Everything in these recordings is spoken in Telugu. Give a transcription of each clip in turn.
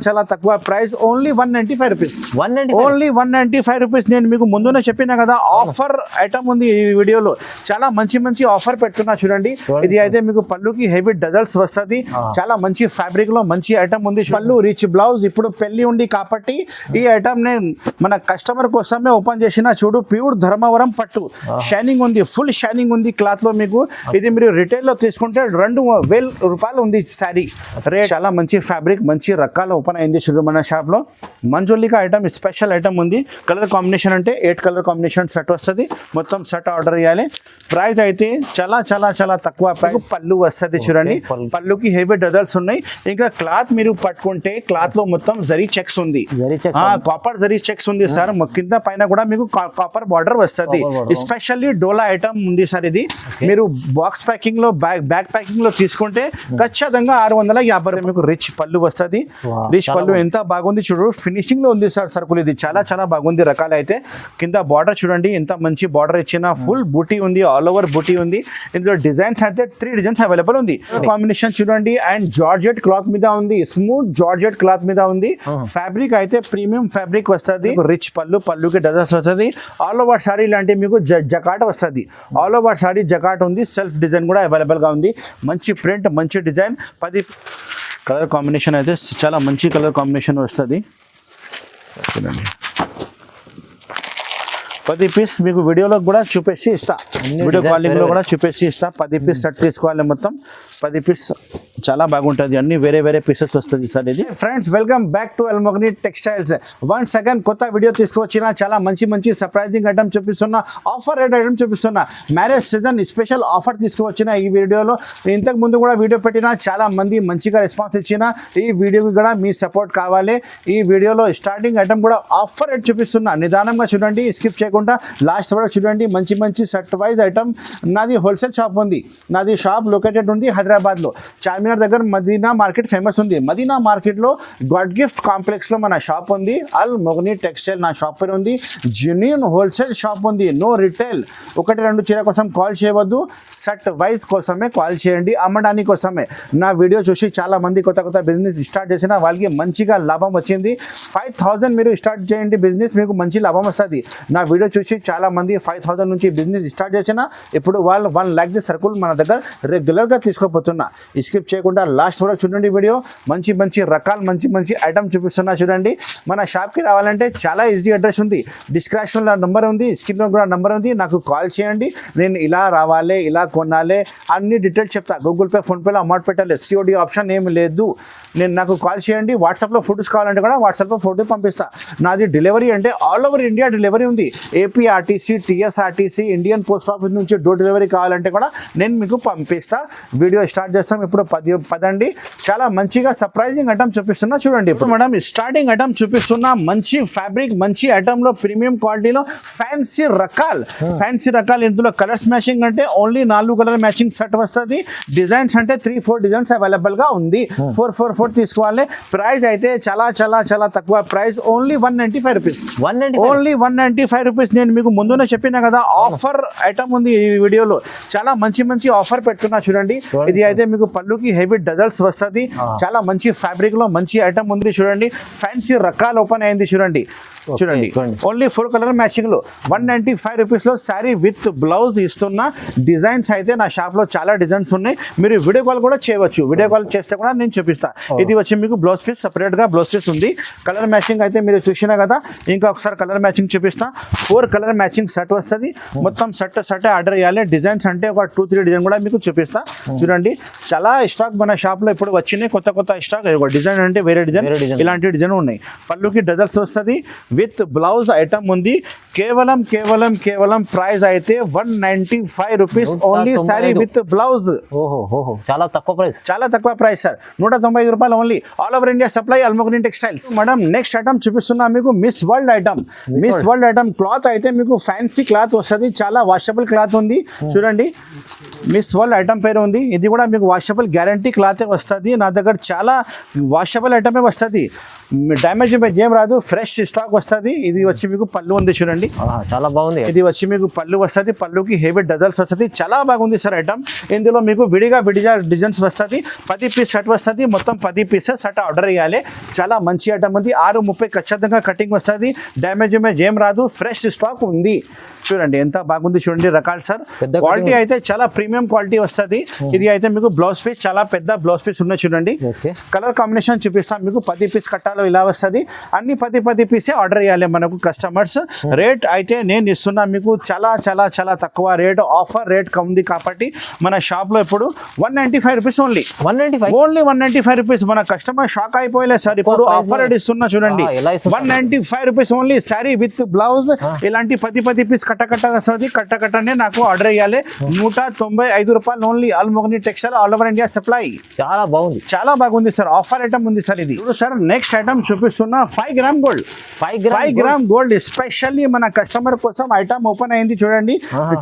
చాలా తక్కువ price only 195 rupees. Only 195 rupees. నేను మీకు ముందునే చెప్పినా కదా ఆఫర్ ఐటమ్ ఉంది ఈ వీడియోలో. చాలా మంచి మంచి ఆఫర్ పెట్టున్నా చూడండి. ఇది అయితే మీకు పళ్ళుకి హెవీ డజల్స్ వస్తుంది. చాలా మంచి ఫ్యాబ్రిక్ లో మంచి ఐటమ్ ఉంది. పళ్ళు రిచ్ బ్లౌజ్. ఇప్పుడు పెళ్లి ఉంది కాబట్టి ఈ ఐటమ్ నే మన కస్టమర్ కోసమే ఓపెన్ చేసిన. చూడు ప్యూర్ ధర్మవరం పట్టు షైనింగ్ ఉంది. ఫుల్ షైనింగ్ ఉంది క్లాత్ లో. మీకు ఇది మీరు రిటైల్ లో తీసుకుంటే 2000 రూపాయలు ఉంది శారీ రేట్. చాలా మంచి ఫ్యాబ్రిక్ మంచి రకాల ఓపెన్ అయింది చూడు మన షాప్ లో. మంజులికా ఐటమ్ స్పెషల్ ఐటమ్ ఉంది. కలర్ కాంబినేషన్ అంటే 8 కలర్ కాంబినేషన్ సెట్ వస్తుంది. మొత్తం సెట్ ఆర్డర్ చేయాలి. ప్రైస్ అయితే చాలా చాలా చాలా తక్కువ ప్రైస్. పళ్ళు వస్తుంది చూడండి. పళ్ళుకి హెవీ డజల్స్ ఉన్నాయి. ఇంకా క్లాత్ మీరు పట్టుకుంటే క్లాత్ లో మొత్తం జరీ చెక్స్ ఉంది. కాపర్ జరీ చెక్స్ ఉంది సార్. కింద పైన కూడా మీకు కాపర్ బార్డర్ వస్తుంది. స్పెషల్లీ డోలా ఐటమ్ ఉంది సార్. ఇది మీరు బాక్స్ ప్యాకింగ్ లో బ్యాగ్ ప్యాకింగ్ లో తీసుకుంటే ఖచ్చితంగా 650 మీకు రిచ్ పళ్ళు వస్తుంది. రిచ్ పళ్ళు ఎంత బాగుంది చూడు. ఫినిషింగ్ లో ఉంది సార్ సర్కుల్. ఇది చాలా చాలా బాగుంది రకాలు అయితే. కింద బార్డర్ చూడండి ఎంత మంచి బార్డర్ ఇచ్చిన. ఫుల్ బూటీ ఉంది. ఆల్ ఓవర్ బూటీ ఉంది. ఇందులో డిజైన్స్ అయితే 3 డిజైన్స్ అవైలబుల్ ఉంది. కాంబినేషన్ చూడండి. అండ్ జార్జెట్ క్లాత్ మీద ఉంది. స్మూత్ జార్జెట్ క్లాత్ మీద ఉంది. ఫ్యాబ్రిక్ అయితే ప్రీమియం ఫ్యాబ్రిక్ వస్తుంది. రిచ్ పళ్ళు. పళ్ళుకి డజల్స్ వస్తుంది. ఆల్ ఓవర్ సారీ లాంటి మీకు జకాట్ వస్తుంది. ఆల్ ఓవర్ సారీ జకాట్ ఉంది. సెల్ఫ్ డిజైన్ కూడా అవైలబుల్ గా ఉంది. మంచి ప్రింట్ మంచి డిజైన్. 10 కలర్ కాంబినేషన్ అయితే చాలా మంచి కలర్ కాంబినేషన్ వస్తుంది చూడండి. 10 పీస్ మీకు వీడియోలో కూడా చూపేసి ఇస్తా. వీడియో కాలింగ్ లో కూడా చూపేసి ఇస్తా. 10 పీస్ సెట్ తీసుకోవాలి మొత్తం. 10 పీస్ చాలా బాగుంటుంది. అన్ని వేరే వేరే పీసెస్ వస్తుంది సార్ ఇది. Friends welcome back to అల్మోగ్ని textiles. Once again కొత్త వీడియో తీసుకొచ్చిన. చాలా మంచి మంచి సర్ప్రైజింగ్ ఐటమ్ చూపిస్తున్నా. ఆఫర్ రేట్ ఐటమ్ చూపిస్తున్నా. మ్యారేజ్ సీజన్ స్పెషల్ ఆఫర్ తీసుకువచ్చిన ఈ వీడియోలో. ఇంతకు ముందు కూడా వీడియో పెట్టినా చాలా మంది మంచిగా రెస్పాన్స్ ఇచ్చిన. ఈ వీడియోకి కూడా మీ సపోర్ట్ కావాలి. ఈ వీడియోలో స్టార్టింగ్ ఐటమ్ కూడా ఆఫర్ రేట్ చూపిస్తున్నా. నిదానంగా చూడండి. స్కిప్ చేయకుండా లాస్ట్ వరకు చూడండి. మంచి మంచి సెట్ వైజ్ ఐటమ్. నాది హోల్సేల్ షాప్ ఉంది. నాది షాప్ లొకేటెడ్ ఉంది హైదరాబాద్లో. చార్మినార్ దగ్గర మదీనా మార్కెట్ ఫేమస్ ఉంది. మదీనా మార్కెట్లో గాడ్ గిఫ్ట్ కాంప్లెక్స్ లో మన షాప్ ఉంది. అల్ మొగ్ని టెక్స్టైల్ నా షాప్ పేరు ఉంది. జెన్యూన్ హోల్సేల్ షాప్ ఉంది. No retail. 1-2 చీర కోసం కాల్ చేయవద్దు. సెట్ వైజ్ కోసమే కాల్ చేయండి. అమ్మడానికి కోసమే. నా వీడియో చూసి చాలా మంది కొత్త కొత్త బిజినెస్ స్టార్ట్ చేసిన వాళ్ళకి మంచిగా లాభం వచ్చింది. 5000 మీరు స్టార్ట్ చేయండి బిజినెస్. మీకు మంచి లాభం వస్తుంది. నా వీడియో చూసి చాలా మంది 5000 నుంచి బిజినెస్ స్టార్ట్ చేసిన. ఇప్పుడు వాళ్ళు 1 lakh ది సర్కుల్ మన దగ్గర రెగ్యులర్గా తీసుకోపోతున్నా. స్కిప్ చేయకుండా లాస్ట్ వరకు చూడండి వీడియో. మంచి మంచి రకాలు మంచి మంచి ఐటమ్ చూపిస్తున్నా చూడండి. మన షాప్కి రావాలంటే చాలా ఈజీ అడ్రస్ ఉంది. డిస్క్రిప్షన్లో నెంబర్ ఉంది. స్క్రీన్లో కూడా నెంబర్ ఉంది. నాకు కాల్ చేయండి. నేను ఇలా రావాలి ఇలా కొనాలి అన్ని డీటెయిల్స్ చెప్తా. గూగుల్ పే ఫోన్పేలో అమౌంట్ పెట్టాలి. సిఓడి ఆప్షన్ ఏమి లేదు. నాకు కాల్ చేయండి. వాట్సాప్లో ఫొటోస్ కావాలంటే కూడా వాట్సాప్లో ఫోటో పంపిస్తా. నాది డెలివరీ అంటే ఆల్ ఓవర్ ఇండియా డెలివరీ ఉంది. APRTC TSRTC Indian post office నుంచి డోర్ డెలివరీ కావాలంటే కూడా నేను మీకు పంపిస్తా. వీడియో స్టార్ట్ చేస్తాం. ఇప్పుడు పదండి. చాలా మంచిగా సర్ప్రైజింగ్ ఐటమ్ చూపిస్తున్నా చూడండి. ఇప్పుడు మేడం స్టార్టింగ్ ఐటమ్ చూపిస్తున్నా. మంచి ఫ్యాబ్రిక్ మంచి ఐటమ్ లో ప్రీమియం క్వాలిటీలో ఫ్యాన్సీ రకాలు. ఇందులో కలర్స్ మ్యాచింగ్ అంటే ఓన్లీ 4 కలర్ మ్యాచింగ్ సెట్ వస్తుంది. డిజైన్స్ అంటే 3-4 డిజైన్స్ అవైలబుల్ గా ఉంది. 4 తీసుకోవాలి. ప్రైస్ అయితే చాలా చాలా చాలా తక్కువ price. Only 195 rupees. Only 195 rupees. నేను మీకు ముందునే చెప్పినా కదా ఆఫర్ ఐటమ్ ఉంది ఈ వీడియోలో. చాలా మంచి మంచి ఆఫర్ పెట్టున్నా చూడండి. ఇది అయితే మీకు పళ్ళుకి హెవీ డజల్స్ వస్తుంది. చాలా మంచి ఫ్యాబ్రిక్ లో మంచి ఐటమ్ ఉంది చూడండి. ఫ్యాన్సీ రకాలు ఓపెన్ అయింది చూడండి. ఓన్లీ 4 కలర్ మ్యాచింగ్ లో 195 రూపీస్ లో శారీ విత్ బ్లౌజ్ ఇస్తున్నా. డిజైన్స్ అయితే నా షాప్ లో చాలా డిజైన్స్ ఉన్నాయి. మీరు వీడియో కాల్ కూడా చేయవచ్చు. వీడియో కాల్ చేస్తే కూడా నేను చూపిస్తా. ఇది వచ్చి మీకు బ్లౌజ్ పీస్ సపరేట్ గా బ్లౌజ్ పీస్ ఉంది. కలర్ మ్యాచింగ్ అయితే మీరు చూసినా కదా. ఇంకా ఒకసారి కలర్ మ్యాచింగ్ చూపిస్తా. 4 కలర్ మ్యాచింగ్ సెట్ వస్తుంది. మొత్తం సెట్ ఆర్డర్ చేయాలి. డిజైన్స్ అంటే ఒక 2-3 డిజైన్ కూడా మీకు చూపిస్తా చూడండి. చాలా స్టాక్ మన షాప్ లో ఇప్పుడు వచ్చినాయి. కొత్త స్టాక్. డిజైన్ అంటే వేరే డిజైన్ ఇలాంటి డిజైన్ ఉన్నాయి. పళ్ళుకి డజల్స్ వస్తుంది. విత్ బ్లౌజ్ ఐటమ్ ఉంది. కేవలం ప్రైస్ అయితే 195 rupees only. Sari with blouse. చాలా తక్కువ ప్రైస్ సార్. 195 రూపాయలు only. All over India supply Almogni textiles. Madam next item చూపిస్తున్నా మీకు. మిస్ వరల్డ్ ఐటమ్ క్లాత్ అయితే మీకు ఫ్యాన్సీ క్లాత్ వస్తుంది. చాలా వాషబుల్ క్లాత్ ఉంది చూడండి. మిస్ వరల్డ్ ఐటమ్ పేరు ఉంది. ఇది కూడా మీకు వాషబుల్ గ్యారెంటీ గ్యారంటీ క్లాత్ వస్తుంది నా దగ్గర, చాలా వాషబుల్ ఐటమే వస్తుంది, డ్యామేజ్ ఏం రాదు, ఫ్రెష్ స్టాక్ వస్తుంది. ఇది వచ్చి మీకు పళ్ళు ఉంది చూడండి, చాలా బాగుంది. ఇది వచ్చి మీకు పళ్ళు వస్తుంది, పళ్ళుకి హెవీ డజల్స్ వస్తుంది, చాలా బాగుంది సార్ ఐటమ్. ఇందులో మీకు విడిగా డిజైన్స్ వస్తుంది, 10 పీస్ షర్ట్ వస్తుంది, మొత్తం 10 పీసెస్ షర్ట్ ఆర్డర్ చేయాలి. చాలా మంచి ఐటమ్ ఉంది, 6:30 ఖచ్చితంగా కటింగ్ వస్తుంది, డ్యామేజ్ ఏం రాదు, ఫ్రెష్ స్టాక్ ఉంది. చూడండి ఎంత బాగుంది చూడండి రకాలు సార్. క్వాలిటీ అయితే చాలా ప్రీమియం క్వాలిటీ వస్తుంది. ఇది అయితే మీకు బ్లౌజ్ పీస్ చాలా పెద్ద బ్లౌజ్ పీస్ ఉన్నాయి చూడండి. కలర్ కాంబినేషన్ చూపిస్తాం మీకు, 10 పీస్ కట్టాలో ఇలా వస్తుంది. అన్ని 10 పీసే ఆర్డర్ చేయాలి మనకు కస్టమర్స్. రేట్ అయితే నేను ఇస్తున్నా మీకు చాలా చాలా చాలా తక్కువ రేట్, ఆఫర్ రేట్ ఉంది కాబట్టి మన షాప్ లో ఇప్పుడు 195 రూపీస్ ఓన్లీ. 195 రూపీస్. మన కస్టమర్ షాక్ అయిపోయలే సార్, ఇప్పుడు ఆఫర్ రేట్ ఇస్తున్నా చూడండి. 195 rupees only, sari with blouse. ఇలాంటి 10 పీస్ కట్ట వస్తుంది, కట్టనే నాకు ఆర్డర్ చేయాలి. 195 రూపాయలు only. Almogni textile all over India supply. చాలా బాగుంది, చాలా బాగుంది సార్, ఆఫర్ ఐటమ్ ఉంది సార్. ఇది సార్ నెక్స్ట్ ఐటమ్ చూపిస్తున్నా 5 gram gold. 5 gram gold especially మన కస్టమర్ కోసం ఐటమ్ ఓపెన్ అయింది చూడండి.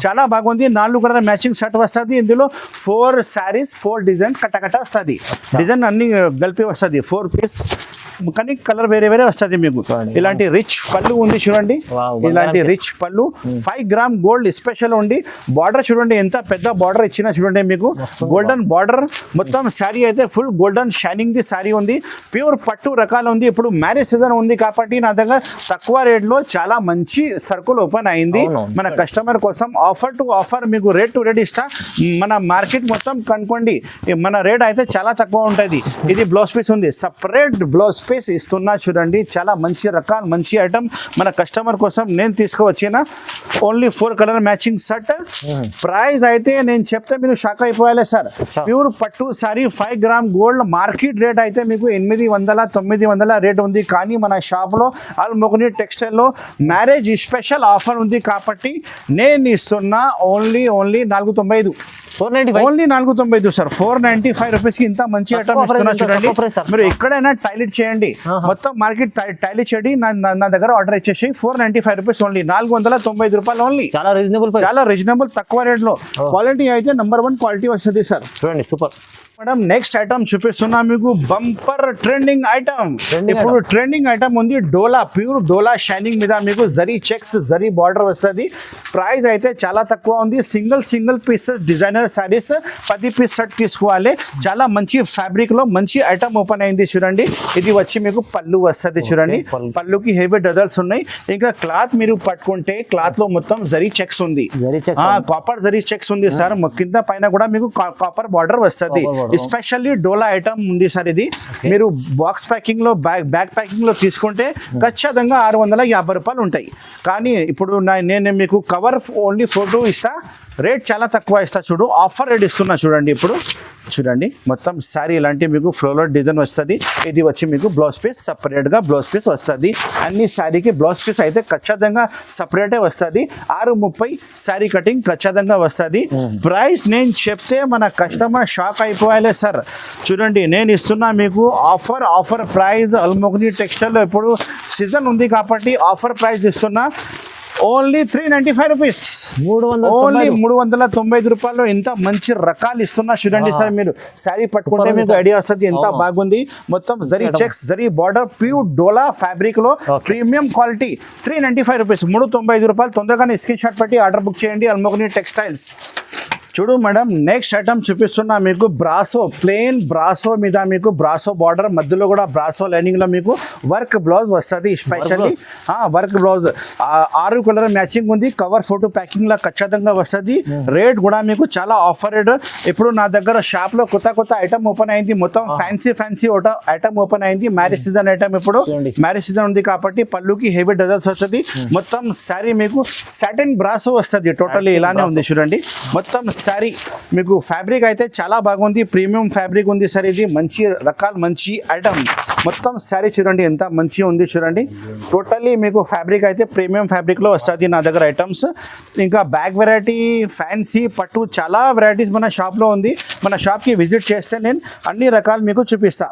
చాలా బాగుంది, 4 కలర్ మ్యాచింగ్ షర్ట్ వస్తుంది. ఇందులో 4 శారీస్ 4 డిజైన్ కట్ట వస్తుంది, డిజైన్ అన్ని కలిపి వస్తుంది. 4 పీస్ కానీ కలర్ వేరే వస్తుంది మీకు. ఇలాంటి రిచ్ పళ్ళు ఉంది చూడండి, ఇలాంటి రిచ్ పళ్ళు. 5 గ్రామ్ గోల్డ్ స్పెషల్ ఉండి, బార్డర్ చూడండి ఎంత పెద్ద బార్డర్ ఇచ్చిన చూడండి మీకు, గోల్డెన్ బార్డర్. మొత్తం శారీ అయితే full golden shining the sari ఉంది, ప్యూర్ పట్టు రకాలు ఉంది. ఇప్పుడు మ్యారేజ్ సీజన్ ఉంది కాబట్టి నా దగ్గర తక్కువ రేట్ లో చాలా మంచి సర్కుల్ ఓపెన్ అయింది మన కస్టమర్ కోసం. ఆఫర్ టు ఆఫర్ మీకు రేట్ టు రేట్ ఇస్తా. మన మార్కెట్ మొత్తం కనుక్కోండి, మన రేట్ అయితే చాలా తక్కువ ఉంటుంది. ఇది బ్లౌజ్ పీస్ ఉంది, సపరేట్ బ్లౌజ్ పీస్ ఇస్తున్నా చూడండి. చాలా మంచి రకాలు, మంచి ఐటమ్ మన కస్టమర్ కోసం నేను తీసుకువచ్చిన. Only 4 colour matching shirt. Price అయితే నేను చెప్తే మీరు షాక్ అయిపోయాలి సార్. ప్యూర్ పట్టు sorry 5 gram gold. Market rate అయితే మీకు 800 900 రేట్ ఉంది, కానీ మన షాప్ లో అల్మోగ్ని టెక్స్టైల్ లో మ్యారేజ్ స్పెషల్ ఆఫర్ ఉంది కాబట్టి నేను ఇస్తున్నా ఓన్లీ 495. Only 495 sir. 495 రూపీస్ కి ఇంత మంచి ఐటమ్ ఇస్తున్నా చూడండి. మీరు ఎక్కడైనా టైలెట్ చేయండి, మొత్తం మార్కెట్ టైలెట్ చేయండి, నా దగ్గర ఆర్డర్ ఇచ్చేసి 495 రూపీస్ ఓన్లీ. 495 రూపాయలు ఓన్లీ. చాలా రీజనబుల్ తక్కువ రేట్ లో. క్వాలిటీ అయితే నంబర్ 1 క్వాలిటీ వస్తుంది సార్. చూడండి సూపర్. మేడం నెక్స్ట్ ఐటమ్ చూపిస్తున్నా మీకు, బంపర్ ట్రెండింగ్ ఐటమ్. ఇప్పుడు ట్రెండింగ్ ఐటమ్ ఉంది డోలా, ప్యూర్ డోలా షైనింగ్ మీద మీకు జరీ చెక్స్ జరీ బార్డర్ వస్తుంది. ప్రైస్ అయితే చాలా తక్కువ ఉంది. Single pieces designer saris 10 piece set తీసుకోవాలి. చాలా మంచి ఫ్యాబ్రిక్ లో మంచి ఐటమ్ ఓపెన్ అయింది చూడండి. ఇది వచ్చి మీకు పళ్ళు వస్తుంది చూడండి, పళ్ళుకి హెవీ డజల్స్ ఉన్నాయి. ఇంకా క్లాత్ మీరు పట్టుకుంటే క్లాత్ లో మొత్తం జరీ చెక్స్ ఉంది, కాపర్ జరీ చెక్స్ ఉంది సార్. కింద పైన కూడా మీకు కాపర్ బార్డర్ వస్తుంది. ఎస్పెషల్లీ డోలా ఐటమ్ ఉంది సార్. ఇది మీరు బాక్స్ ప్యాకింగ్ లో బ్యాగ్ ప్యాకింగ్ లో తీసుకుంటే ఖచ్చితంగా 650 రూపాయలు ఉంటాయి. కానీ ఇప్పుడు నేను మీకు కవర్ ఓన్లీ ఫోటో ఇస్తా, రేట్ చాలా తక్కువ ఇస్తా. చూడు ఆఫర్ రేట్ ఇస్తున్నా చూడండి. ఇప్పుడు చూడండి మొత్తం శారీ ఇలాంటి మీకు ఫ్లోరల్ డిజైన్ వస్తుంది. ఇది వచ్చి మీకు బ్లౌజ్ పీస్ సపరేట్ గా బ్లౌజ్ పీస్ వస్తుంది. అన్ని శారీకి బ్లౌజ్ పీస్ అయితే ఖచ్చితంగా సపరేటే వస్తుంది. 630 శారీ కటింగ్ ఖచ్చితంగా వస్తుంది. ప్రైస్ నేను చెప్తే మన కస్టమర్ షాక్ అయిపోయాలి సార్. చూడండి నేను ఇస్తున్నా మీకు ఆఫర్ ప్రైస్. అల్మోగ్ని టెక్స్టైల్ ఇప్పుడు సీజన్ ఉంది కాబట్టి ఆఫర్ ప్రైస్ ఇస్తున్నా. Only 395 rupees. ఓన్లీ 395 రూపాయలు. ఎంత మంచి రకాలు ఇస్తున్నా చూడండి సార్. మీరు శారీ పట్టుకుంటే మీకు ఐడియా వస్తుంది ఎంత బాగుంది. మొత్తం zari checks zari border pure dola fabric లో ప్రీమియం క్వాలిటీ. 395 రూపీస్, 395 రూపాయలు. తొందరగానే స్క్రీన్ షాట్ పెట్టి ఆర్డర్ బుక్ చేయండి. అల్మోగ్ని టెక్స్టైల్స్. చూడు మేడం నెక్స్ట్ ఐటమ్ చూపిస్తున్నా మీకు, బ్రాసో ప్లెయిన్ బ్రాసో మీద మీకు బ్రాసో బార్డర్ మధ్యలో కూడా బ్రాసో లైనింగ్ లో మీకు వర్క్ బ్లౌజ్ వస్తుంది. Specially work blouse 6 colour matching ఉంది. కవర్ ఫోటో ప్యాకింగ్ లా ఖచ్చితంగా వస్తుంది. రేట్ కూడా మీకు చాలా ఆఫర్ రేట్. ఇప్పుడు నా దగ్గర షాప్ లో కొత్త ఐటమ్ ఓపెన్ అయింది. మొత్తం ఫ్యాన్సీ ఐటమ్ ఓపెన్ అయింది. Marriage season item. ఇప్పుడు మ్యారేజ్ సీజన్ ఉంది కాబట్టి పళ్ళుకి హెవీ డజల్స్ వస్తుంది. మొత్తం శారీ మీకు సాటిన్ బ్రాసో వస్తుంది. టోటల్లీ ఇలానే ఉంది చూడండి. మొత్తం శారీ మీకు ఫ్యాబ్రిక్ అయితే చాలా బాగుంది. ప్రీమియం ఫ్యాబ్రిక్ ఉంది సార్. ఇది మంచి రకాలు మంచి ఐటమ్. మొత్తం శారీ చూడండి ఎంత మంచిగా ఉంది చూడండి. టోటల్లీ మీకు ఫ్యాబ్రిక్ అయితే ప్రీమియం ఫ్యాబ్రిక్ లో వస్తుంది నా దగ్గర ఐటమ్స్. ఇంకా బ్యాగ్ వెరైటీ ఫ్యాన్సీ పట్టు చాలా వెరైటీస్ మన షాప్ లో ఉంది. మన షాప్ కి విజిట్ చేస్తే నేను అన్ని రకాలు మీకు చూపిస్తా.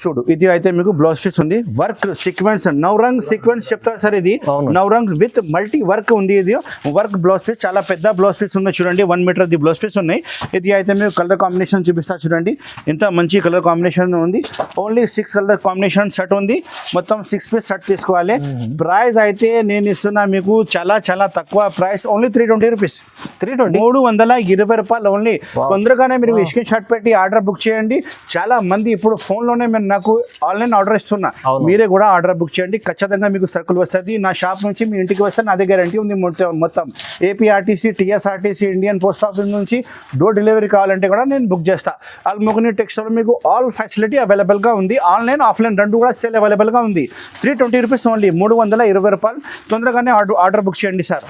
చూడు ఇది అయితే మీకు బ్లౌజ్ పీస్ ఉంది, వర్క్ సీక్వెన్స్ నవరంగ్ సీక్వెన్స్ చెప్తారు సార్. ఇది నవరంగ్ విత్ మల్టీ వర్క్ ఉంది. ఇది వర్క్ బ్లౌజ్ పీస్, చాలా పెద్ద బ్లౌజ్ పీస్ ఉన్నాయి చూడండి, 1 మీటర్ ది బ్లౌజ్ పీస్ ఉన్నాయి. ఇది అయితే మీకు కలర్ కాంబినేషన్ చూపిస్తా చూడండి, ఎంత మంచి కలర్ కాంబినేషన్ ఉంది. ఓన్లీ 6 కలర్ కాంబినేషన్ సెట్ ఉంది, మొత్తం 6 పీస్ సెట్ తీసుకోవాలి. ప్రైస్ అయితే నేను ఇస్తున్నా మీకు చాలా చాలా తక్కువ ప్రైస్, ఓన్లీ 320 రూపీస్, 320 రూపాయలు ఓన్లీ. తొందరగానే మీరు స్క్రీన్ షాట్ పెట్టి ఆర్డర్ బుక్ చేయండి. చాలా మంది ఇప్పుడు ఫోన్లోనే నేను నాకు ఆన్లైన్ ఆర్డర్ ఇస్తున్నా, మీరే కూడా ఆర్డర్ బుక్ చేయండి, ఖచ్చితంగా మీకు సరుకులు వస్తుంది. నా షాప్ నుంచి మీ ఇంటికి వస్తే నాదే గ్యారంటీ ఉంది. మొత్తం APRTC, TSRTC, Indian post office నుంచి డోర్ డెలివరీ కావాలంటే కూడా నేను బుక్ చేస్తా. అల్మోగని టెక్స్టైల్ మీకు ఆల్ ఫెసిలిటీ అవైలబుల్గా ఉంది, ఆన్లైన్ ఆఫ్లైన్ రెండు కూడా సేల్ అవైలబుల్గా ఉంది. 320 రూపీస్ ఓన్లీ, 320 రూపాయలు. తొందరగానే ఆర్డర్ బుక్ చేయండి సార్.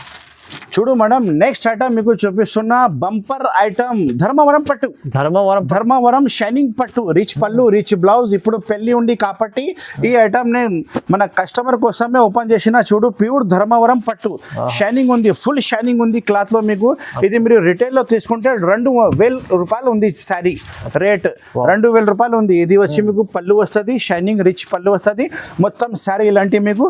చూడు మేడం, నెక్స్ట్ ఐటమ్ మీకు చూపిస్తున్న బంపర్ ఐటమ్ ధర్మవరం పట్టు, ధర్మవరం షైనింగ్ పట్టు, రిచ్ పళ్ళు రిచ్ బ్లౌజ్. ఇప్పుడు పెళ్లి ఉంది కాబట్టి ఈ ఐటమ్ నే మన కస్టమర్ కోసమే ఓపెన్ చేసిన. చూడు ప్యూర్ ధర్మవరం పట్టు, షైనింగ్ ఉంది, ఫుల్ షైనింగ్ ఉంది క్లాత్ లో. మీకు ఇది మీరు రిటైల్ లో తీసుకుంటే 2000 రూపాయలు ఉంది శారీ రేట్, 2000 రూపాయలు ఉంది. ఇది వచ్చి మీకు పళ్ళు వస్తుంది, షైనింగ్ రిచ్ పళ్ళు వస్తుంది. మొత్తం శారీ ఇలాంటి మీకు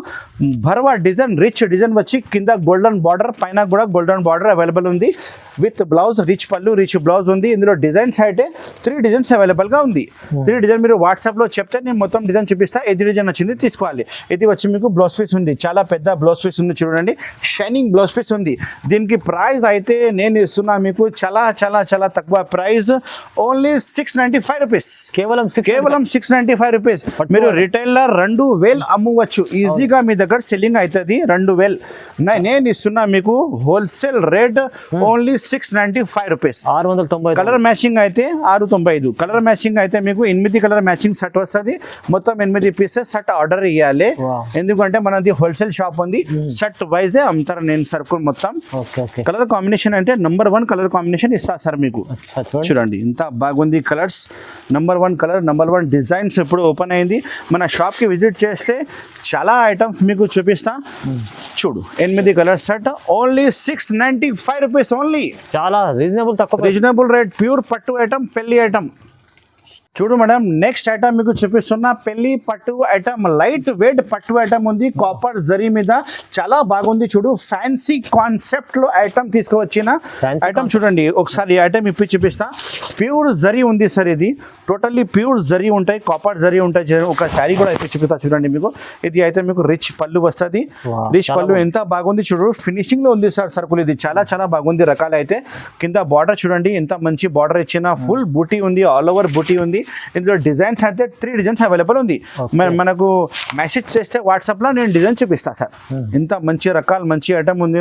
భర్వా డిజైన్, రిచ్ డిజైన్ వచ్చి కింద గోల్డెన్ బార్డర్, పైన కూడా గోల్డెన్ బార్డర్ అవైలబుల్ ఉంది with blouse, rich pallu rich blouse ఉంది. ఇందులో డిజైన్స్ అయితే 3 డిజైన్స్ అవైలబుల్ గా ఉంది. 3 డిజైన్ మీరు వాట్సాప్ లో చెప్తే నేను మొత్తం డిజైన్ చూపిస్తా, ఏది డిజైన్ వచ్చింది తీసుకోవాలి. ఇది వచ్చి మీకు బ్లౌజ్ పీస్ ఉంది, చాలా పెద్ద బ్లౌజ్ పీస్ ఉంది చూడండి, షైనింగ్ బ్లౌజ్ పీస్ ఉంది. దీనికి ప్రైస్ అయితే నేను ఇస్తున్నా మీకు చాలా చాలా చాలా తక్కువ ప్రైస్, ఓన్లీ 695 రూపీస్, కేవలం 695 రూపీస్. మీరు రిటైలర్ 2000 అమ్మవచ్చు ఈజీగా, మీ దగ్గర సెల్లింగ్ అవుతుంది 2000. నేను ఇస్తున్నా మీకు wholesale rate only 695 rupees. 690. Colour matching అయితే 695, కలర్ మ్యాచింగ్ అయితే మీకు 8 కలర్ మ్యాచింగ్ సెట్ వస్తుంది. మొత్తం 8 పీసెస్ సెట్ ఆర్డర్ ఇవ్వాలి, ఎందుకంటే మనది హోల్సేల్ షాప్ ఉంది, సెట్ వైజే అమ్ముతారు నేను సరుకులు మొత్తం. కలర్ కాంబినేషన్ అంటే నంబర్ 1 కలర్ కాంబినేషన్ ఇస్తా సార్ మీకు. చూడండి ఇంత బాగుంది colours, number 1 colour, number 1 designs. ఇప్పుడు ఓపెన్ అయింది, మన షాప్ కి విజిట్ చేస్తే చాలా ఐటమ్స్ మీకు చూపిస్తా. చూడు 8 colour set, only 695 rupees only, చాలా రీజనబుల్ రేట్. ప్యూర్ పట్టు ఐటమ్, పెళ్లి ఐటమ్. చూడు మేడం, నెక్స్ట్ ఐటమ్ మీకు చూపిస్తున్నా పెళ్లి పట్టు ఐటమ్, లైట్ వెయిట్ పట్టు ఐటమ్ ఉంది, కాపర్ జరీ మీద, చాలా బాగుంది. చూడు ఫ్యాన్సీ కాన్సెప్ట్ లో ఐటమ్ తీసుకువచ్చిన ఐటమ్. చూడండి ఒకసారి ఈ ఐటమ్ ఇప్పి చూపిస్తా. ప్యూర్ జరీ ఉంది సార్, ఇది టోటల్లీ ప్యూర్ జరీ ఉంటాయి, కాపర్ జరీ ఉంటాయి. ఒక శారీ కూడా ఇప్పి చూపిస్తా చూడండి మీకు. ఇది అయితే మీకు రిచ్ పళ్ళు వస్తుంది, రిచ్ పళ్ళు ఎంత బాగుంది. చూడు ఫినిషింగ్ లో ఉంది సార్ సరుకులు, ఇది చాలా చాలా బాగుంది. రకాలు అయితే కింద బార్డర్ చూడండి ఎంత మంచి బార్డర్ ఇచ్చిన, ఫుల్ బూటీ ఉంది, ఆల్ ఓవర్ బూటీ ఉంది. ఇందులో డిజైన్స్ అయితే 3 డిజైన్స్ అవైలబుల్ ఉంది. మనకు మెసేజ్ చేస్తే వాట్సాప్ లో నేను డిజైన్ చూపిస్తాను సార్. ఇంత మంచి రకాలు, మంచి ఐటమ్ ఉంది.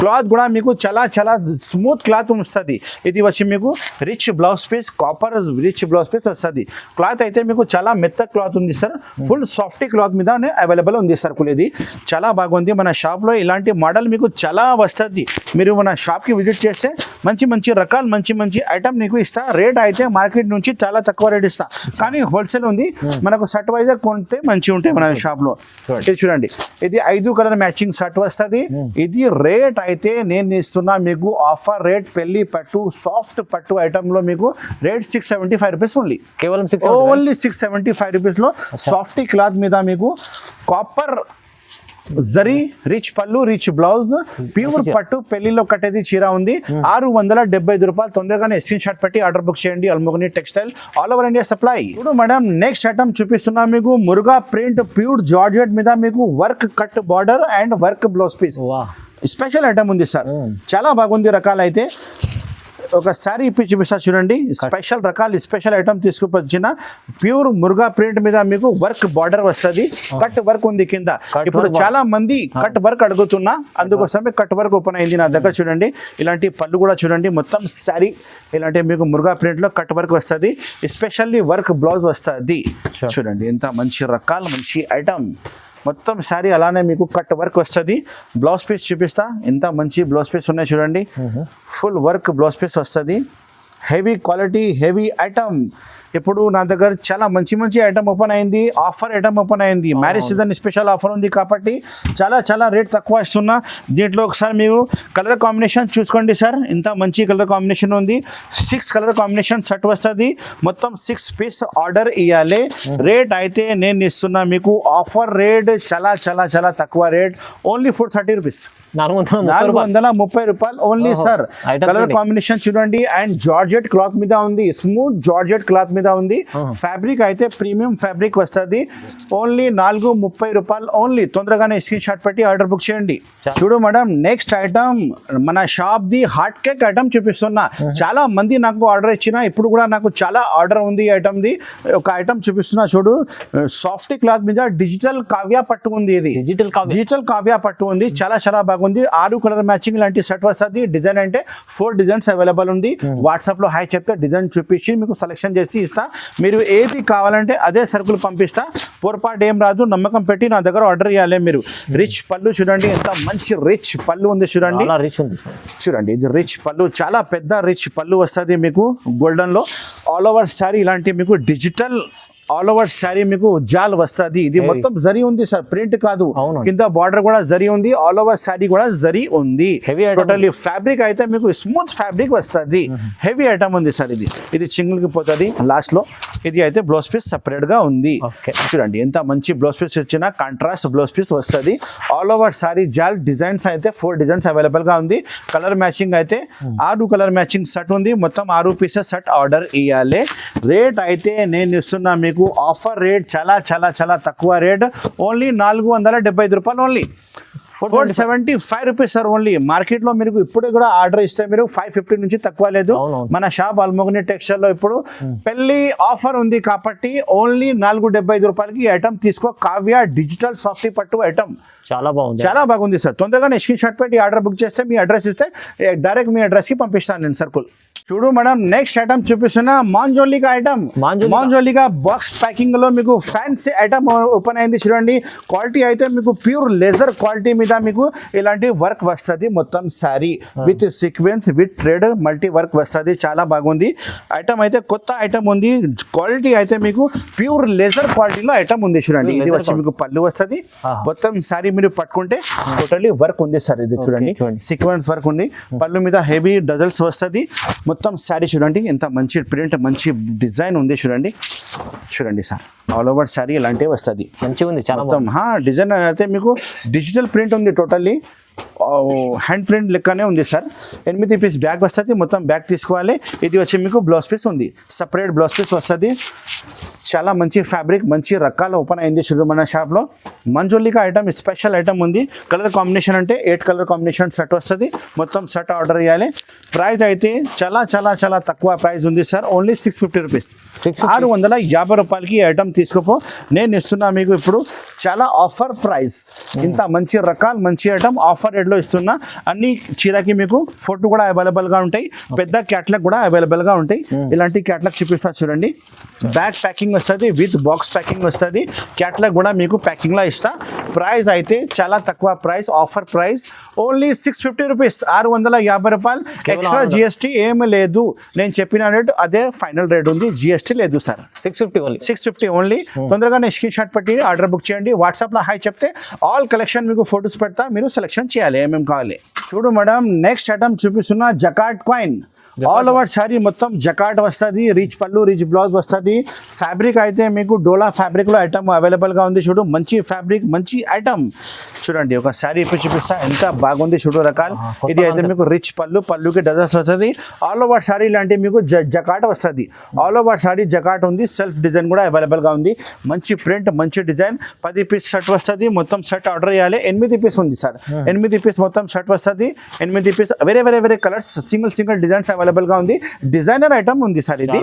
క్లాత్ కూడా మీకు చాలా చాలా స్మూత్ క్లాత్ వస్తుంది. ఇది వచ్చి మీకు rich blouse piece, copper rich blouse piece వస్తుంది. క్లాత్ అయితే మీకు చాలా మెత్త క్లాత్ ఉంది సార్, ఫుల్ సాఫ్టీ క్లాత్ మీద అవైలబుల్ ఉంది సరుకులు. ఇది చాలా బాగుంది. మన షాప్ లో ఇలాంటి మోడల్ మీకు చాలా వస్తుంది. మీరు మన షాప్ కి విజిట్ చేస్తే మంచి మంచి రకాలు, మంచి మంచి ఐటమ్ నీకు ఇస్తా. రేట్ అయితే మార్కెట్ నుంచి చాలా తక్కువ రేట్ ఇస్తా, కానీ హోల్సేల్ ఉంది. మనకు షర్ట్ వైజ్ కొంటే మంచిగా ఉంటాయి మన షాప్ లో. చూడండి ఇది 5 కలర్ మ్యాచింగ్ షర్ట్ వస్తుంది. ఇది రేట్ అయితే నేను ఇస్తున్నా మీకు ఆఫర్ రేట్, పెళ్లి పట్టు సాఫ్ట్ పట్టు ఐటమ్ లో మీకు రేట్ 675 రూపీస్ ఓన్లీ, కేవలం ఓన్లీ 675 రూపీస్ లో సాఫ్టీ క్లాత్ మీద మీకు copper zari, rich pallu rich blouse, pure పట్టు పెళ్లిలో కట్టేది చీర ఉంది. 675 రూపాయలు. తొందరగానే స్క్రీన్ షాట్ పెట్టి ఆర్డర్ బుక్ చేయండి. Almogani textile, all over India supply. ఇప్పుడు మేడం నెక్స్ట్ ఐటమ్ చూపిస్తున్నా మీకు మురుగా ప్రింట్ ప్యూర్ జార్జెట్ మీద మీకు work cut border and work blouse piece. Special item ఉంది సార్, చాలా బాగుంది. రకాలు అయితే ఒకసారి ఇప్పి చూపిస్తా చూడండి. స్పెషల్ రకాలు, స్పెషల్ ఐటమ్ తీసుకువచ్చిన ప్యూర్ మురుగా ప్రింట్ మీద మీకు వర్క్ బార్డర్ వస్తుంది, కట్ వర్క్ ఉంది కింద. ఇప్పుడు చాలా మంది కట్ వర్క్ అడుగుతున్నా, అందుకోసమే కట్ వర్క్ ఓపెన్ అయింది నా దగ్గర. చూడండి ఇలాంటి పళ్ళు కూడా చూడండి, మొత్తం శారీ ఇలాంటి మీకు మురుగా ప్రింట్ లో కట్ వర్క్ వస్తుంది, ఎస్పెషల్లీ వర్క్ బ్లౌజ్ వస్తుంది. చూడండి ఎంత మంచి రకాలు, మంచి ఐటమ్. మొత్తం శారీ అలానే మీకు కట్ వర్క్ వస్తుంది. బ్లౌజ్ పీస్ చూపిస్తా, ఎంత మంచి బ్లౌజ్ పీస్ ఉన్నాయి చూడండి, ఫుల్ వర్క్ బ్లౌజ్ పీస్ వస్తుంది. Heavy quality heavy item. ఇప్పుడు నా దగ్గర చాలా మంచి మంచి ఐటమ్ ఓపెన్ అయింది, ఆఫర్ ఐటమ్ ఓపెన్ అయింది. మ్యారేజ్ సీజన్ స్పెషల్ ఆఫర్ ఉంది కాబట్టి చాలా రేట్ తక్కువ ఇస్తున్నా. దీంట్లో ఒకసారి మీరు కలర్ కాంబినేషన్ చూసుకోండి సార్, ఇంత మంచి కలర్ కాంబినేషన్ ఉంది. 6 కలర్ కాంబినేషన్ సెట్ వస్తుంది. మొత్తం 6 పీస్ ఆర్డర్ ఇవ్వాలి. రేట్ అయితే నేను ఇస్తున్నా మీకు ఆఫర్ రేట్, చాలా తక్కువ రేట్, ఓన్లీ ఫర్ 30 రూపీస్, 430 రూపాయలు ఓన్లీ సార్. కలర్ కాంబినేషన్ చూడండి. అండ్ జార్జెట్ క్లాత్ మీద ఉంది, స్మూత్ జార్జెట్ క్లాత్ మీద ఉంది. ఫ్యాబ్రిక్ అయితే ప్రీమియం ఫ్యాబ్రిక్ వస్తుంది. ఓన్లీ 430 రూపాయలు ఓన్లీ. తొందరగానే స్క్రీన్ షాట్ పెట్టి ఆర్డర్ బుక్ చేయండి. చూడు మేడం, నెక్స్ట్ ఐటమ్ మన shop the hot cake item చూపిస్తున్నా. చాలా మంది నాకు ఆర్డర్ ఇచ్చిన, ఇప్పుడు కూడా నాకు చాలా ఆర్డర్ ఉంది ఈ ఐటమ్ ది. ఒక ఐటమ్ చూపిస్తున్నా చూడు, సాఫ్ట్ క్లాత్ మీద డిజిటల్ కావ్య పట్టు ఉంది. ఇది డిజిటల్ కావ్య పట్టు ఉంది, చాలా బాగుంది. 6 కలర్ మ్యాచింగ్ లాంటి సెట్ వస్తుంది. డిజైన్ అంటే 4 డిజైన్స్ అవైలబుల్ ఉంది. వాట్సాప్ లో హాయ్ చెప్తే డిజైన్ చూపించి మీకు సెలెక్షన్ చేసి ఇస్తా. మీరు ఏది కావాలంటే అదే సరుకులు పంపిస్తా. పొరపాటు ఏం రాదు, నమ్మకం పెట్టి నా దగ్గర ఆర్డర్ ఇవ్వాలి మీరు. రిచ్ పళ్ళు చూడండి, ఎంత మంచి రిచ్ పళ్ళు ఉంది చూడండి. చూడండి ఇది రిచ్ పళ్ళు, చాలా పెద్ద రిచ్ పళ్ళు వస్తుంది మీకు. గోల్డెన్ లో ఆల్ ఓవర్ శారీ ఇలాంటి మీకు డిజిటల్ ఆల్ ఓవర్ శారీ మీకు జాల్ వస్తుంది. ఇది మొత్తం జరీ ఉంది సార్, ప్రింట్ కాదు. కింద బార్డర్ కూడా జరీ ఉంది, ఆల్ ఓవర్ శారీ కూడా జరీ ఉంది. టోటల్లీ ఫ్యాబ్రిక్ అయితే మీకు స్మూత్ ఫ్యాబ్రిక్ వస్తుంది. హెవీ ఐటమ్ ఉంది సార్. ఇది చింగిల్ కి పోతుంది లాస్ట్ లో. ఇది అయితే బ్లౌజ్ పీస్ సపరేట్ గా ఉంది. చూడండి ఎంత మంచి బ్లౌజ్ పీస్ ఇచ్చిన, కాంట్రాస్ట్ బ్లౌజ్ పీస్ వస్తుంది. ఆల్ ఓవర్ శారీ జాల్ డిజైన్స్ అయితే 4 డిజైన్స్ అవైలబుల్ గా ఉంది. కలర్ మ్యాచింగ్ అయితే 6 కలర్ మ్యాచింగ్ సెట్ ఉంది. మొత్తం 6 పీసెస్ సెట్ ఆర్డర్ ఇవ్వాలి. రేట్ అయితే నేను ఇస్తున్నా మీకు ఆఫర్ రేట్, చాలా తక్కువ రేట్, ఓన్లీ 475 రూపాయలు only. 475 rupees sir only. Market లో మీరు ఇప్పుడు కూడా ఆర్డర్ ఇస్తే మీరు 550 నుంచి తక్కువ లేదు. మన షాప్ అల్మోగని టెక్స్టైల్ లో ఇప్పుడు పెళ్లి ఆఫర్ ఉంది కాబట్టి ఓన్లీ 475 రూపాయలకి ఈ ఐటమ్ తీసుకో. కావ్య డిజిటల్ సాఫ్ట్ పట్టు ఐటమ్ చాలా బాగుంది సార్. తొందరగా స్క్రీన్ షాట్ పెట్టి ఆర్డర్ బుక్ చేస్తే మీ అడ్రస్ ఇస్తే డైరెక్ట్ మీ అడ్రస్ కి పంపిస్తాను నేను సర్కుల్. చూడు మేడం, నెక్స్ట్ ఐటమ్ చూపిస్తున్నా మాంజోలికా ఐటమ్. మాంజోలికా బాక్స్ ప్యాకింగ్ లో మీకు ఫ్యాన్సీ ఐటమ్ ఓపెన్ అయింది చూడండి. క్వాలిటీ అయితే మీకు ప్యూర్ లెజర్ క్వాలిటీ మీద మీకు ఇలాంటి వర్క్ వస్తుంది. మొత్తం sari with sequence with thread multi work వస్తుంది. చాలా బాగుంది ఐటమ్ అయితే, కొత్త ఐటమ్ ఉంది. క్వాలిటీ అయితే మీకు ప్యూర్ లెజర్ క్వాలిటీలో ఐటమ్ ఉంది చూడండి. ఇది వచ్చి మీకు పళ్ళు వస్తుంది. మొత్తం శారీ మీరు పట్టుకుంటే టోటలీ వర్క్ ఉంది సార్. ఇది చూడండి సీక్వెన్స్ వర్క్ ఉంది. పళ్ళు మీద హెవీ డజల్స్ వస్తుంది. మొత్తం శారీ చూడండి ఎంత మంచి ప్రింట్, మంచి డిజైన్ ఉంది చూడండి సార్. ఆల్ ఓవర్ శారీ ఇలాంటివి వస్తుంది, మంచిగా ఉంది. మొత్తం డిజైన్ అయితే మీకు డిజిటల్ ప్రింట్ ఉంది. టోటల్లీ హ్యాండ్ ప్రింట్ లెక్కనే ఉంది సార్. 8 పీస్ బ్యాగ్ వస్తుంది. మొత్తం బ్యాగ్ తీసుకోవాలి. ఇది వచ్చి మీకు బ్లౌజ్ పీస్ ఉంది, సపరేట్ బ్లౌజ్ పీస్ వస్తుంది. చాలా మంచి ఫ్యాబ్రిక్, మంచి రకాల ఓపెన్ అయింది చూడు మన షాప్లో. మంజోలికా ఐటమ్ స్పెషల్ ఐటమ్ ఉంది. కలర్ కాంబినేషన్ అంటే 8 కలర్ కాంబినేషన్ సెట్ వస్తుంది. మొత్తం సెట్ ఆర్డర్ ఇవ్వాలి. ప్రైస్ అయితే చాలా తక్కువ ప్రైస్ ఉంది సార్. ఓన్లీ 650 రూపీస్, 650 రూపాయలకి ఈ ఐటమ్ తీసుకోపో. నేను ఇస్తున్నా మీకు ఇప్పుడు చాలా ఆఫర్ ప్రైస్. ఇంత మంచి రకాలు మంచి ఐటమ్ ఆఫర్ రేట్లో ఇస్తున్నా. అన్ని చీరకి మీకు ఫోటో కూడా అవైలబుల్ గా ఉంటాయి, పెద్ద క్యాట్లాగ్ కూడా అవైలబుల్ గా ఉంటాయి. ఇలాంటి క్యాట్లాగ్ చూపిస్తా చూడండి. బ్యాగ్ ప్యాకింగ్ వస్తుంది, విత్ బాక్స్ ప్యాకింగ్ వస్తుంది. క్యాట్లాగ్ కూడా మీకు ప్యాకింగ్ లా ఇస్తా. ప్రైస్ అయితే చాలా తక్కువ price, offer price only 650 rupees, 650 రూపాయలు. ఎక్స్ట్రా జిఎస్టీ ఏమి లేదు. నేను చెప్పిన రేట్ అదే ఫైనల్ రేట్ ఉంది, జిఎస్టీ లేదు సార్. 650 ఓన్లీ. తొందరగా స్క్రీన్ షాట్ పెట్టి ఆర్డర్ బుక్ చేయండి. వాట్సాప్ లో హాయ్ చెప్తే ఆల్ కలెక్షన్ మీకు ఫొటోస్ పెడతా, మీరు సెలెక్షన్ చేయాలి ఏమేమి కావాలి. చూడు మేడం, నెక్స్ట్ ఐటమ్ చూపిస్తున్నా జకాట్ కాయిన్. ఆల్ ఓవర్ శారీ మొత్తం జకాట్ వస్తుంది. రిచ్ పళ్ళు, రిచ్ బ్లౌజ్ వస్తుంది. ఫ్యాబ్రిక్ అయితే మీకు డోలా ఫ్యాబ్రిక్ లో ఐటమ్ అవైలబుల్ గా ఉంది. చూడు మంచి ఫ్యాబ్రిక్, మంచి ఐటమ్ చూడండి. ఒక శారీ ఇప్పుడు చూపిస్తా, ఎంత బాగుంది చూడు రకాలు. ఇది అయితే మీకు రిచ్ పళ్ళు, పళ్ళుకి డజల్స్ వస్తుంది. ఆల్ ఓవర్ శారీ లాంటి మీకు జకాట్ వస్తుంది. ఆల్ ఓవర్ శారీ జకాట్ ఉంది. సెల్ఫ్ డిజైన్ కూడా అవైలబుల్ గా ఉంది. మంచి ప్రింట్, మంచి డిజైన్. 10 పీస్ షర్ట్ వస్తుంది. మొత్తం షర్ట్ ఆర్డర్ చేయాలి. 8 పీస్ ఉంది సార్. 8 పీస్ మొత్తం షర్ట్ వస్తుంది. 8 పీస్ వేరే కలర్స్, సింగిల్ డిజైన్స్ అవైలబుల్ గా ఉంది. డిజైనర్ ఐటమ్ ఉంది సార్. ఇది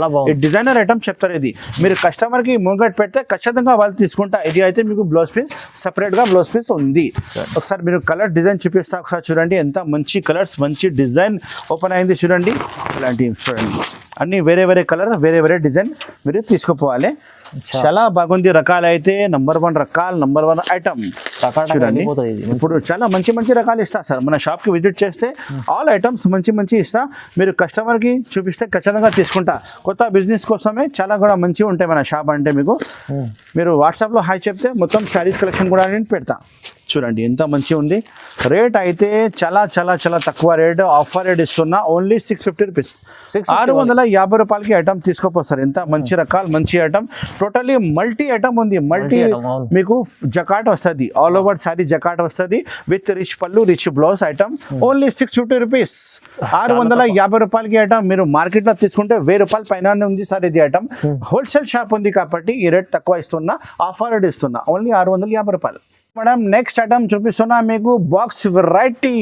డిజైనర్ ఐటమ్ చెప్తారు. ఇది మీరు కస్టమర్ కి ముంగట్ పెడితే ఖచ్చితంగా వాళ్ళు తీసుకుంటా. ఇది అయితే మీకు బ్లౌజ్ పీస్ సపరేట్ గా బ్లౌజ్ పీస్ ఉంది. ఒకసారి మీరు కలర్ డిజైన్ చూపిస్తా. ఒకసారి చూడండి ఎంత మంచి కలర్స్, మంచి డిజైన్ ఓపెన్ అయింది చూడండి. ఇలాంటివి చూడండి అన్ని వేరే వేరే కలర్ వేరే వేరే డిజైన్ మీరు తీసుకుపోవాలి. చాలా బాగుంది. రకాలు అయితే నంబర్ 1 రకాలు, నంబర్ 1 ఐటమ్ చూడండి. ఇప్పుడు చాలా మంచి మంచి రకాలు ఇస్తా సార్. మన షాప్కి విజిట్ చేస్తే ఆల్ ఐటమ్స్ మంచి మంచి ఇస్తా. మీరు కస్టమర్కి చూపిస్తే ఖచ్చితంగా తీసుకుంటా. కొత్త బిజినెస్ కోసమే చాలా కూడా మంచిగా ఉంటాయి మన షాప్ అంటే. మీకు మీరు వాట్సాప్లో హాయ్ చెప్తే మొత్తం శారీస్ కలెక్షన్ కూడా నేను పెడతా. చూడండి ఎంత మంచిగా ఉంది. రేట్ అయితే చాలా చాలా చాలా తక్కువ రేట్, ఆఫర్ రేట్ ఇస్తున్నా. ఓన్లీ 650 రూపీస్, 650 రూపాయలకి ఐటమ్ తీసుకోపోతారు. ఎంత మంచి రకాలు, మంచి ఐటమ్. టోటలీ మల్టీ ఐటమ్ ఉంది. మల్టీ మీకు జకాట్ వస్తుంది, ఆల్ ఓవర్ సారీ జకాట్ వస్తుంది with rich pallu, rich blouse item. Only 650 rupees, 650 రూపాయలకి ఐటమ్. మీరు మార్కెట్లో తీసుకుంటే 1000 రూపాయల పైన ఉంది సార్ ఇది ఐటమ్. హోల్సేల్ షాప్ ఉంది కాబట్టి ఈ రేట్ తక్కువ ఇస్తున్నా, ఆఫర్ రేట్ ఇస్తున్నా. ఓన్లీ 650 రూపాయలు. మేడం నెక్స్ట్ ఐటమ్ చూపిస్తున్నా మీకు. బాక్స్ వెరైటీ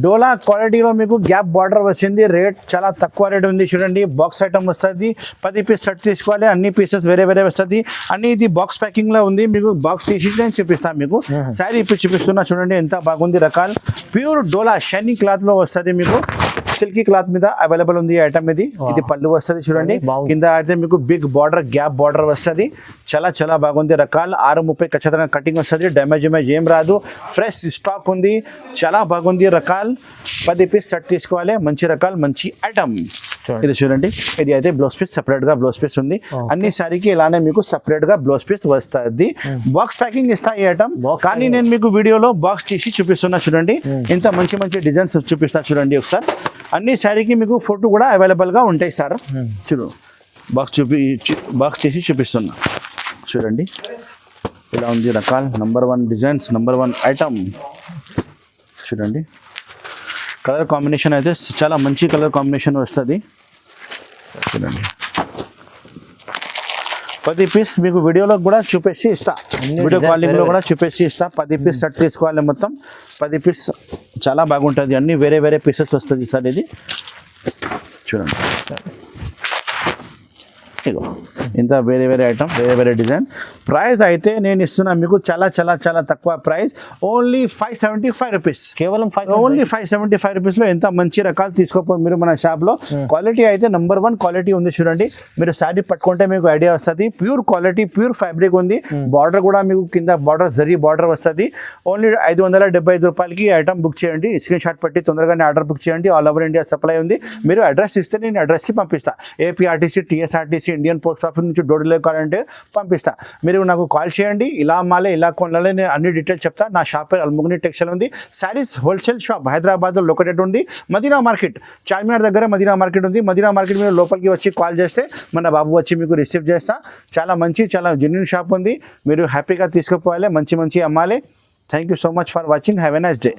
డోలా క్వాలిటీలో మీకు గ్యాప్ బార్డర్ వచ్చింది. రేట్ చాలా తక్కువ రేట్ ఉంది. చూడండి బాక్స్ ఐటమ్ వస్తుంది. 10 పీస్ సెట్ తీసుకోవాలి. అన్ని పీసెస్ వేరే వేరే వస్తుంది. అన్ని ఇది బాక్స్ ప్యాకింగ్ లో ఉంది. మీకు బాక్స్ తీసి నేను చూపిస్తాను. మీకు శారీ ఇప్పుడు చూపిస్తున్నా. చూడండి ఎంత బాగుంది రకాలు. ప్యూర్ డోలా షైనింగ్ క్లాత్ లో వస్తుంది. మీకు సిల్కీ క్లాత్ మీద అవైలబుల్ ఉంది ఐటమ్. ఇది పళ్ళు వస్తుంది. చూడండి కింద అయితే మీకు బిగ్ బార్డర్, గ్యాప్ బార్డర్ వస్తుంది. చాలా చాలా బాగుంది రకాలు. 630 ఖచ్చితంగా కటింగ్ వస్తుంది. డ్యామేజ్ ఏం రాదు. ఫ్రెష్ స్టాక్ ఉంది. చాలా బాగుంది రకాలు. 10 పీస్ సెట్ తీసుకోవాలి. మంచి రకాలు, మంచి ఐటమ్. ఇది చూడండి. ఇది అయితే బ్లౌజ్ పీస్ సెపరేట్ గా బ్లౌజ్ పీస్ ఉంది. అన్ని సారీకి ఇలానే మీకు సెపరేట్ గా బ్లౌజ్ పీస్ వస్తుంది. బాక్స్ ప్యాకింగ్ ఇస్తా ఈ ఐటమ్. కానీ నేను మీకు వీడియోలో బాక్స్ తీసి చూపిస్తున్నా. చూడండి ఇంత మంచి మంచి డిజైన్స్ చూపిస్తా. చూడండి ఒకసారి. అన్ని శారీకి మీకు ఫోటో కూడా అవైలబుల్ గా ఉంటాయి సార్. చూడు బాక్స్ చేసి చూపిస్తున్నా. చూడండి ఇలా ఉంది రకాలు. Number 1 designs, number 1 item. చూడండి కలర్ కాంబినేషన్ అయితే చాలా మంచి కలర్ కాంబినేషన్ వస్తుంది. చూడండి 10 పీస్ మీకు వీడియోలో కూడా చూపేసి ఇస్తా. వీడియో కాలింగ్ లో కూడా చూపేసి ఇస్తా. 10 పీస్ సెట్ తీసుకోవాలి. మొత్తం 10 పీస్ చాలా బాగుంటుంది. అన్ని వేరే వేరే పీసెస్ వస్తుంది సార్. ఇది చూడండి ఇగో ఇంత వేరే వేరే ఐటమ్, వేరే వేరే డిజైన్. ప్రైస్ అయితే నేను ఇస్తున్నా మీకు చాలా చాలా చాలా తక్కువ ప్రైస్. Only 575 rupees. కేవలం ఓన్లీ 575 రూపీస్లో ఎంత మంచి రకాలు తీసుకోపో మీరు మన షాప్లో. క్వాలిటీ అయితే నంబర్ 1 క్వాలిటీ ఉంది. చూడండి మీరు శారీ పట్టుకుంటే మీకు ఐడియా వస్తుంది. ప్యూర్ క్వాలిటీ, ప్యూర్ ఫ్యాబ్రిక్ ఉంది. బార్డర్ కూడా మీకు కింద బార్డర్ జరీ బార్డర్ వస్తుంది. ఓన్లీ 575 రూపాయలకి ఐటమ్ బుక్ చేయండి. స్క్రీన్ షాట్ పెట్టి తొందరగానే ఆర్డర్ బుక్ చేయండి. ఆల్ ఓవర్ ఇండియా సప్లై ఉంది. మీరు అడ్రస్ ఇస్తే నేను అడ్రస్కి పంపిస్తా. APRTC, TSRTC, Indian post office నుంచి డోర్ డెలివరీ కావాలంటే పంపిస్తా. మీరు నాకు కాల్ చేయండి. ఇలా అమ్మాలి, ఇలా కొనాలి, నేను అన్ని డీటెయిల్స్ చెప్తా. నా షాప్ పేరు అల్ముగ్ని టెక్స్టైల్ ఉంది. శారీస్ హోల్సేల్ షాప్ హైదరాబాద్లో లొకేటెడ్ ఉంది. మదీనా మార్కెట్, చార్మినార్ దగ్గర మదీనా మార్కెట్ ఉంది. మదీనా మార్కెట్ మీరు లోపలికి వచ్చి కాల్ చేస్తే మన బాబు వచ్చి మీకు రిసీవ్ చేస్తా. చాలా మంచి, చాలా జెన్యూన్ షాప్ ఉంది. మీరు హ్యాపీగా తీసుకుపోవాలి, మంచి మంచి అమ్మాలి. Thank you so much for watching. Have a nice day.